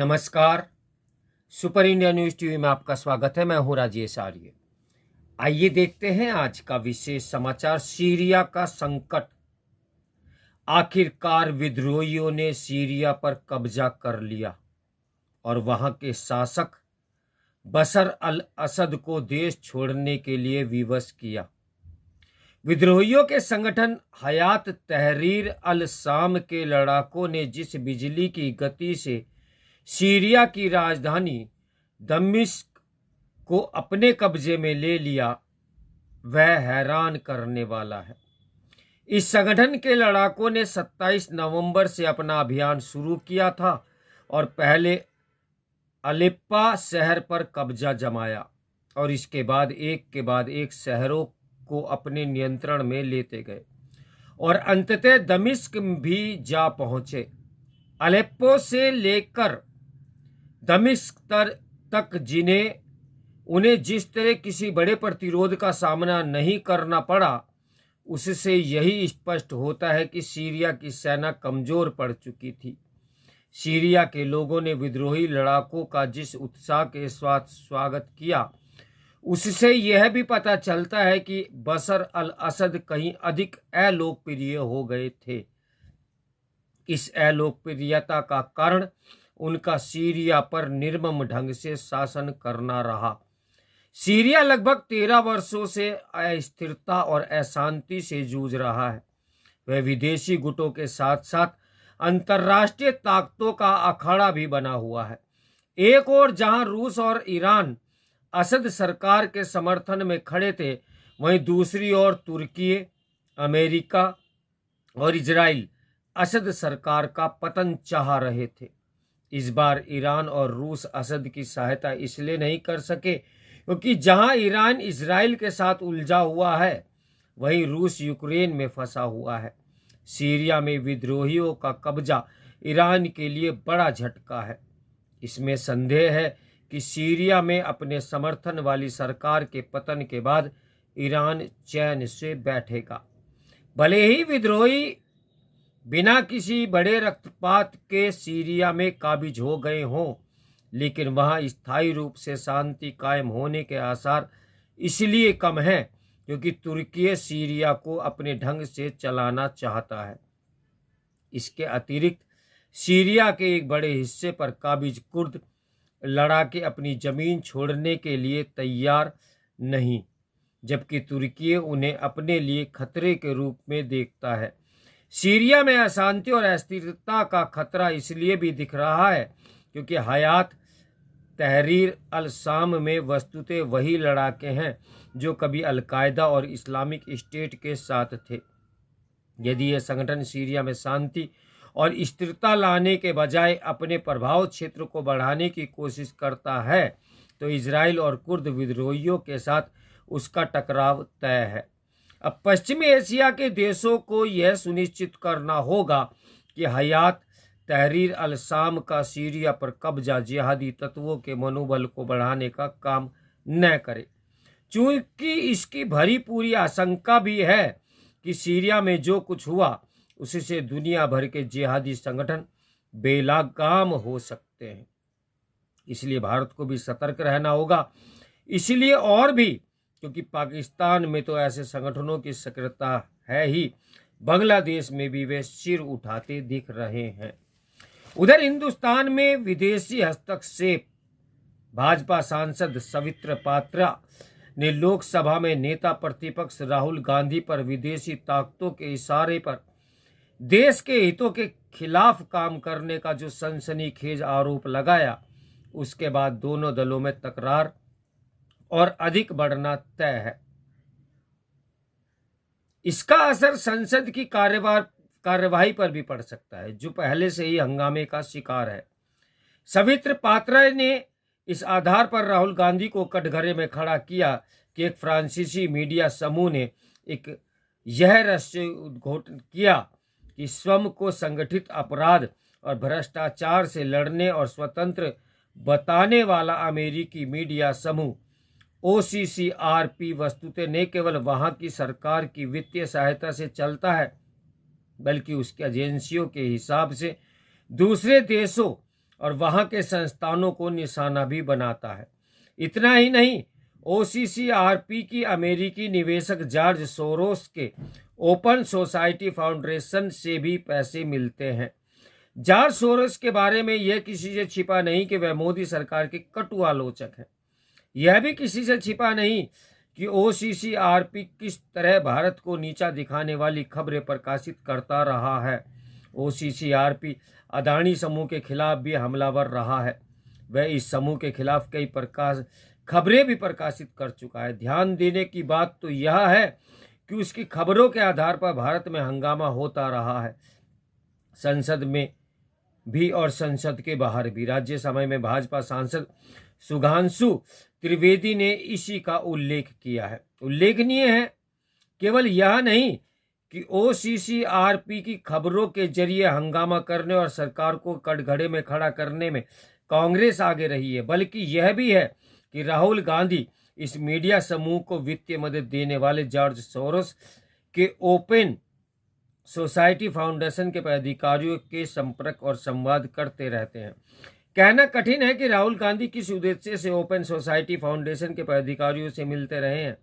नमस्कार। Super India news TV में आपका स्वागत है। मैं हूं राजेश आर्य। आइए देखते हैं आज का विशेष समाचार। सीरिया का संकट। आखिरकार विद्रोहियों ने सीरिया पर कब्जा कर लिया और वहां के शासक बशर अल असद को देश छोड़ने के लिए विवश किया। विद्रोहियों के संगठन हयात तहरीर अल शाम के लड़ाकों ने जिस बिजली की गति से सीरिया की राजधानी दमिश्क को अपने कब्जे में ले लिया, वह हैरान करने वाला है। इस संगठन के लड़ाकों ने 27 नवंबर से अपना अभियान शुरू किया था और पहले अलेप्पा शहर पर कब्जा जमाया और इसके बाद एक शहरों को अपने नियंत्रण में लेते गए और अंततः दमिश्क भी जा पहुंचे। अलेप्पो से लेकर दमिश्क तक उन्हें जिस तरह किसी बड़े प्रतिरोध का सामना नहीं करना पड़ा, उससे यही स्पष्ट होता है कि सीरिया की सेना कमजोर पड़ चुकी थी। सीरिया के लोगों ने विद्रोही लड़ाकों का जिस उत्साह के साथ स्वागत किया, उससे यह भी पता चलता है कि बशर अल असद कहीं अधिक अलोकप्रिय हो गए थे। इस अलोकप्रियता का कारण उनका सीरिया पर निर्मम ढंग से शासन करना रहा। सीरिया लगभग 13 वर्षों से अस्थिरता और अशांति से जूझ रहा है। वह विदेशी गुटों के साथ साथ अंतर्राष्ट्रीय ताकतों का अखाड़ा भी बना हुआ है। एक ओर जहां रूस और ईरान असद सरकार के समर्थन में खड़े थे, वहीं दूसरी ओर तुर्की, अमेरिका और इजराइल असद सरकार का पतन चाह रहे थे। इस बार ईरान और रूस असद की सहायता इसलिए नहीं कर सके क्योंकि जहां ईरान इजराइल के साथ उलझा हुआ है, वहीं रूस यूक्रेन में फंसा हुआ है। सीरिया में विद्रोहियों का कब्जा ईरान के लिए बड़ा झटका है। इसमें संदेह है कि सीरिया में अपने समर्थन वाली सरकार के पतन के बाद ईरान चैन से बैठेगा। भले ही विद्रोही बिना किसी बड़े रक्तपात के सीरिया में काबिज हो गए हों, लेकिन वहां स्थायी रूप से शांति कायम होने के आसार इसलिए कम हैं क्योंकि तुर्की सीरिया को अपने ढंग से चलाना चाहता है। इसके अतिरिक्त सीरिया के एक बड़े हिस्से पर काबिज कुर्द लड़ाके अपनी जमीन छोड़ने के लिए तैयार नहीं, जबकि तुर्की उन्हें अपने लिए खतरे के रूप में देखता है। सीरिया में अशांति और अस्थिरता का खतरा इसलिए भी दिख रहा है क्योंकि हयात तहरीर अल शाम में वस्तुतः वही लड़ाके हैं जो कभी अलकायदा और इस्लामिक स्टेट के साथ थे। यदि यह संगठन सीरिया में शांति और स्थिरता लाने के बजाय अपने प्रभाव क्षेत्र को बढ़ाने की कोशिश करता है, तो इजराइल और कुर्द विद्रोहियों के साथ उसका टकराव तय है। अब पश्चिमी एशिया के देशों को यह सुनिश्चित करना होगा कि हयात तहरीर अल शाम का सीरिया पर कब्जा जिहादी तत्वों के मनोबल को बढ़ाने का काम न करे, चूंकि इसकी भरी पूरी आशंका भी है कि सीरिया में जो कुछ हुआ उससे दुनिया भर के जिहादी संगठन बेलगाम हो सकते हैं। इसलिए भारत को भी सतर्क रहना होगा। इसलिए और भी क्योंकि पाकिस्तान में तो ऐसे संगठनों की सक्रियता है ही, बांग्लादेश में भी वे सिर उठाते दिख रहे हैं। उधर हिंदुस्तान में विदेशी हस्तक्षेप। भाजपा सांसद सवित्र पात्रा ने लोकसभा में नेता प्रतिपक्ष राहुल गांधी पर विदेशी ताकतों के इशारे पर देश के हितों के खिलाफ काम करने का जो सनसनीखेज आरोप लगाया, उसके बाद दोनों दलों में तकरार और अधिक बढ़ना तय है। इसका असर संसद की कार्यवाही पर भी पड़ सकता है, जो पहले से ही हंगामे का शिकार है। सवित्र पात्रा ने इस आधार पर राहुल गांधी को कटघरे में खड़ा किया कि एक फ्रांसीसी मीडिया समूह ने एक यह रहस्य उद्घाटन किया कि स्वयं को संगठित अपराध और भ्रष्टाचार से लड़ने और स्वतंत्र बताने वाला अमेरिकी मीडिया समूह OCCRP वस्तुतः न केवल वहां की सरकार की वित्तीय सहायता से चलता है, बल्कि उसकी एजेंसियों के हिसाब से दूसरे देशों और वहां के संस्थानों को निशाना भी बनाता है। इतना ही नहीं, OCCRP की अमेरिकी निवेशक जॉर्ज सोरोस के ओपन सोसाइटी फाउंडेशन से भी पैसे मिलते हैं। जॉर्ज सोरोस के बारे में यह किसी से छिपा नहीं कि वह मोदी सरकार के कटु आलोचक हैं। यह भी किसी से छिपा नहीं कि OCCRP किस तरह भारत को नीचा दिखाने वाली खबरें प्रकाशित करता रहा है। OCCRP अदानी समूह के खिलाफ भी हमलावर रहा है। वह इस समूह के खिलाफ कई खबरें भी प्रकाशित कर चुका है। ध्यान देने की बात तो यह है कि उसकी खबरों के आधार पर भारत में हंगामा होता रहा है, संसद में भी और संसद के बाहर भी। राज्यसभा में भाजपा सांसद सुधांशु त्रिवेदी ने इसी का उल्लेख किया है। उल्लेखनीय है केवल यह नहीं कि OCCRP की खबरों के जरिए हंगामा करने और सरकार को कटघरे में खड़ा करने में कांग्रेस आगे रही है, बल्कि यह भी है कि राहुल गांधी इस मीडिया समूह को वित्तीय मदद देने वाले जॉर्ज सोरोस के ओपन सोसाइटी फाउंडेशन के पदाधिकारियों के संपर्क और संवाद करते रहते हैं। कहना कठिन है कि राहुल गांधी किस उद्देश्य से ओपन सोसाइटी फाउंडेशन के पदाधिकारियों से मिलते रहे हैं,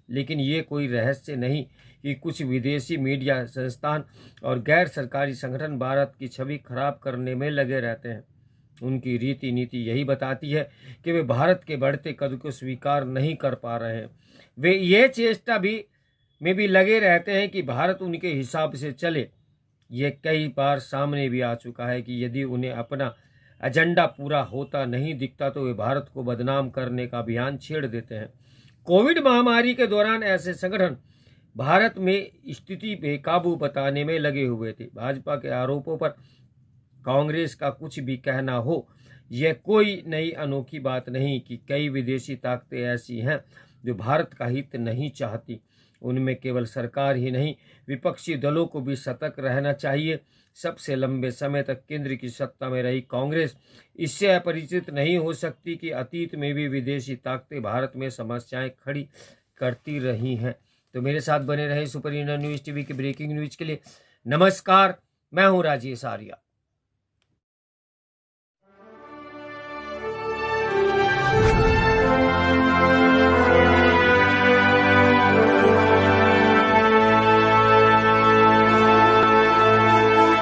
लेकिन ये कोई रहस्य नहीं कि कुछ विदेशी मीडिया संस्थान और गैर सरकारी संगठन भारत की छवि खराब करने में लगे रहते हैं। उनकी रीति नीति यही बताती है कि वे भारत के बढ़ते कद को स्वीकार नहीं कर पा रहे हैं। वे ये चेष्टा में भी लगे रहते हैं कि भारत उनके हिसाब से चले। ये कई बार सामने भी आ चुका है कि यदि उन्हें अपना एजेंडा पूरा होता नहीं दिखता तो वे भारत को बदनाम करने का अभियान छेड़ देते हैं। कोविड महामारी के दौरान ऐसे संगठन भारत में स्थिति बेकाबू बताने में लगे हुए थे। भाजपा के आरोपों पर कांग्रेस का कुछ भी कहना हो, यह कोई नई अनोखी बात नहीं कि कई विदेशी ताकतें ऐसी हैं जो भारत का हित नहीं चाहती। उनमें केवल सरकार ही नहीं, विपक्षी दलों को भी सतर्क रहना चाहिए। सबसे लंबे समय तक केंद्र की सत्ता में रही कांग्रेस इससे अपरिचित नहीं हो सकती कि अतीत में भी विदेशी ताकतें भारत में समस्याएं खड़ी करती रही हैं। तो मेरे साथ बने रहे सुपर इंडिया न्यूज़ टीवी की ब्रेकिंग न्यूज़ के लिए। नमस्कार, मैं हूं राजेश आर्या।